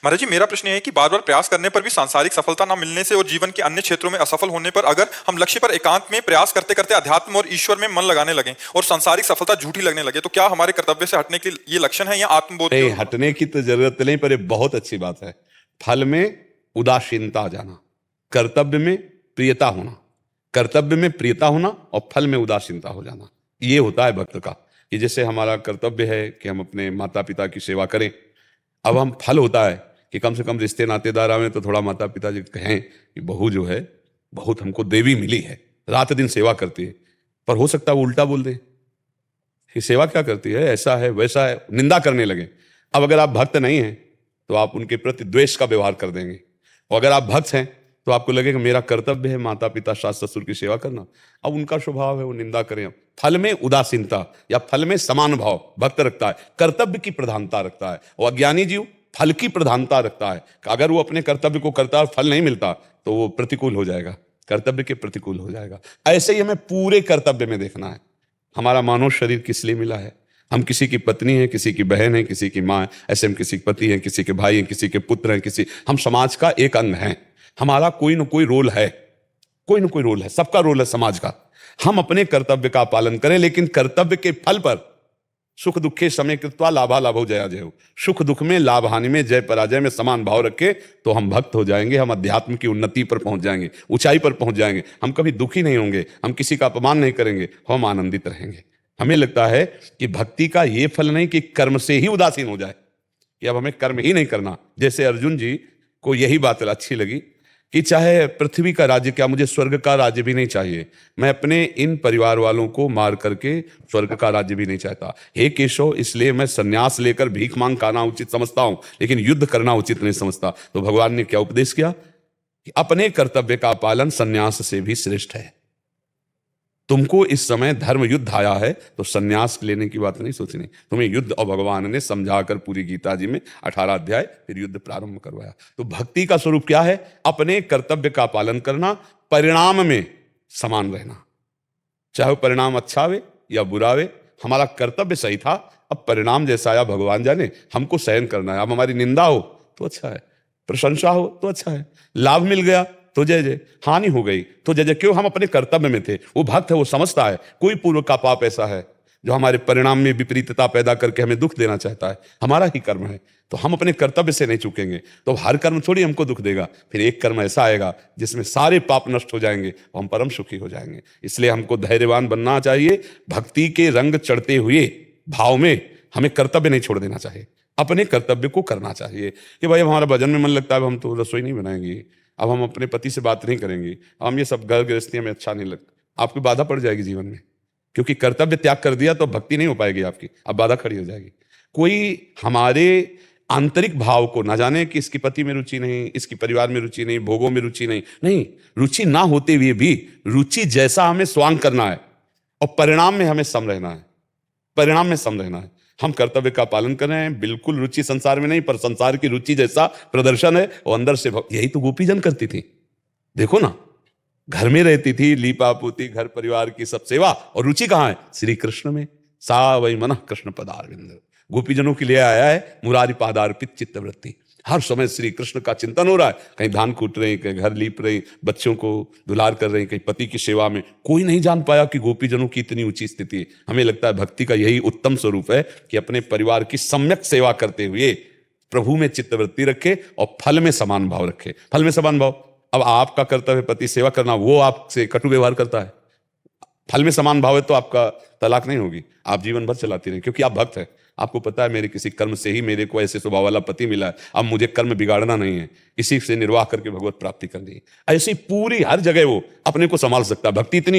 महाराज जी, मेरा प्रश्न ये है कि बार बार प्रयास करने पर भी सांसारिक सफलता ना मिलने से और जीवन के अन्य क्षेत्रों में असफल होने पर अगर हम लक्ष्य पर एकांत में प्रयास करते करते अध्यात्म और ईश्वर में मन लगाने लगे और सांसारिक सफलता झूठी लगने लगे, तो क्या हमारे कर्तव्य से हटने के ये लक्षण है या आत्मबोध नहीं, हटने की तो जरूरत नहीं, पर ये बहुत अच्छी बात है। फल में उदासीनता आ जाना, कर्तव्य में प्रियता होना, कर्तव्य में प्रियता होना और फल में उदासीनता हो जाना, ये होता है भक्त का। कि जैसे हमारा कर्तव्य है कि हम अपने माता पिता की सेवा करें, अब हम फल होता है कि कम से कम रिश्ते नातेदार आवे तो थोड़ा माता पिता जी कहें कि बहू जो है बहुत हमको देवी मिली है, रात दिन सेवा करती है। पर हो सकता है वो उल्टा बोल दे कि सेवा क्या करती है, ऐसा है वैसा है, निंदा करने लगे। अब अगर आप भक्त नहीं हैं तो आप उनके प्रति द्वेष का व्यवहार कर देंगे, और अगर आप भक्त हैं तो आपको लगेगा मेरा कर्तव्य है माता पिता सास ससुर की सेवा करना। अब उनका स्वभाव है वो निंदा करें। फल में उदासीनता या फल में समान भाव भक्त रखता है, कर्तव्य की प्रधानता रखता है, और अज्ञानी जीव फल की प्रधानता रखता है। अगर वो अपने कर्तव्य को करता है फल नहीं मिलता तो वो प्रतिकूल हो जाएगा, कर्तव्य के प्रतिकूल हो जाएगा। ऐसे ही हमें पूरे कर्तव्य में देखना है। हमारा मानव शरीर किस लिए मिला है? हम किसी की पत्नी है, किसी की बहन है, किसी की माँ है, ऐसे हम किसी के पति हैं, किसी के भाई हैं, किसी के पुत्र हैं, हम समाज का एक अंग हैं। हमारा कोई ना कोई रोल है, कोई ना कोई रोल है, सबका रोल है समाज का। हम अपने कर्तव्य का पालन करें, लेकिन कर्तव्य के फल पर सुख दुखे समय कृत्वा लाभा लाभो जया जय हो, सुख दुख में लाभ हानि में जय पराजय में समान भाव रखे तो हम भक्त हो जाएंगे, हम अध्यात्म की उन्नति पर पहुंच जाएंगे, ऊंचाई पर पहुंच जाएंगे। हम कभी दुखी नहीं होंगे, हम किसी का अपमान नहीं करेंगे, हम आनंदित रहेंगे। हमें लगता है कि भक्ति का ये फल नहीं कि कर्म से ही उदासीन हो जाए, कि अब हमें कर्म ही नहीं करना। जैसे अर्जुन जी को यही बात अच्छी लगी कि चाहे पृथ्वी का राज्य क्या, मुझे स्वर्ग का राज्य भी नहीं चाहिए, मैं अपने इन परिवार वालों को मार करके स्वर्ग का राज्य भी नहीं चाहता। हे केशव, इसलिए मैं सन्यास लेकर भीख मांग खाना उचित समझता हूं, लेकिन युद्ध करना उचित नहीं समझता। तो भगवान ने क्या उपदेश किया कि अपने कर्तव्य का पालन सन्यास से भी श्रेष्ठ है। तुमको इस समय धर्म युद्ध आया है तो सन्यास लेने की बात नहीं सोचनी, तुम्हें युद्ध, और भगवान ने समझाकर पूरी गीता जी में 18 अध्याय फिर युद्ध प्रारंभ करवाया। तो भक्ति का स्वरूप क्या है? अपने कर्तव्य का पालन करना, परिणाम में समान रहना, चाहे वो परिणाम अच्छा आवे या बुरा आवे। हमारा कर्तव्य सही था, अब परिणाम जैसा आया भगवान जाने, हमको सहन करना है। अब हमारी निंदा हो तो अच्छा है, प्रशंसा हो तो अच्छा है, लाभ मिल गया तो जय जय, हानि हो गई तो जय जय। क्यों? हम अपने कर्तव्य में थे। वो भक्त है, वो समझता है कोई पूर्व का पाप ऐसा है जो हमारे परिणाम में विपरीतता पैदा करके हमें दुख देना चाहता है, हमारा ही कर्म है, तो हम अपने कर्तव्य से नहीं चूकेंगे। तो हर कर्म थोड़ी हमको दुख देगा, फिर एक कर्म ऐसा आएगा जिसमें सारे पाप नष्ट हो जाएंगे और हम परम सुखी हो जाएंगे। इसलिए हमको धैर्यवान बनना चाहिए। भक्ति के रंग चढ़ते हुए भाव में हमें कर्तव्य नहीं छोड़ देना चाहिए, अपने कर्तव्य को करना चाहिए। कि भाई हमारा भजन में मन लगता है, हम तो रसोई नहीं बनाएंगे, अब हम अपने पति से बात नहीं करेंगे, हम ये सब घर गृहस्थी में अच्छा नहीं लगता, आपकी बाधा पड़ जाएगी जीवन में। क्योंकि कर्तव्य त्याग कर दिया तो भक्ति नहीं हो पाएगी आपकी, अब बाधा खड़ी हो जाएगी। कोई हमारे आंतरिक भाव को ना जाने कि इसकी पति में रुचि नहीं, इसकी परिवार में रुचि नहीं, भोगों में रुचि नहीं, नहीं, रुचि ना होते हुए भी रुचि जैसा हमें स्वांग करना है और परिणाम में हमें सम रहना है, परिणाम में सम रहना है। हम कर्तव्य का पालन कर रहे हैं, बिल्कुल रुचि संसार में नहीं, पर संसार की रुचि जैसा प्रदर्शन है और अंदर से यही तो गोपीजन करती थी। देखो ना, घर में रहती थी, लीपा पोती, घर परिवार की सब सेवा, और रुचि कहां है? श्री कृष्ण में। सा वही मन कृष्ण पदारविंद, गोपीजनों के लिए आया है मुरारी पादार्पित चित्तवृत्ति। हर समय श्री कृष्ण का चिंतन हो रहा है, कहीं धान कूट रहे, कहीं घर लीप रहे, बच्चों को दुलार कर रहे, कहीं पति की सेवा में। कोई नहीं जान पाया कि गोपीजनों की इतनी ऊंची स्थिति है। हमें लगता है भक्ति का यही उत्तम स्वरूप है कि अपने परिवार की सम्यक सेवा करते हुए प्रभु में चित्तवृत्ति रखे और फल में समान भाव रखे। फल में समान भाव, अब आपका कर्तव्य पति सेवा करना, वो आपसे कटु व्यवहार करता है, फल में समान भाव है तो आपका तलाक नहीं होगी, आप जीवन भर चलाती रहें, क्योंकि आप भक्त हैं। आपको पता है मेरे किसी कर्म से ही मेरे को ऐसे स्वभाव वाला पति मिला है, अब मुझे कर्म बिगाड़ना नहीं है, इसी से निर्वाह करके भगवत प्राप्ति करनी है। ऐसी पूरी हर जगह वो अपने को संभाल सकता है। भक्ति इतनी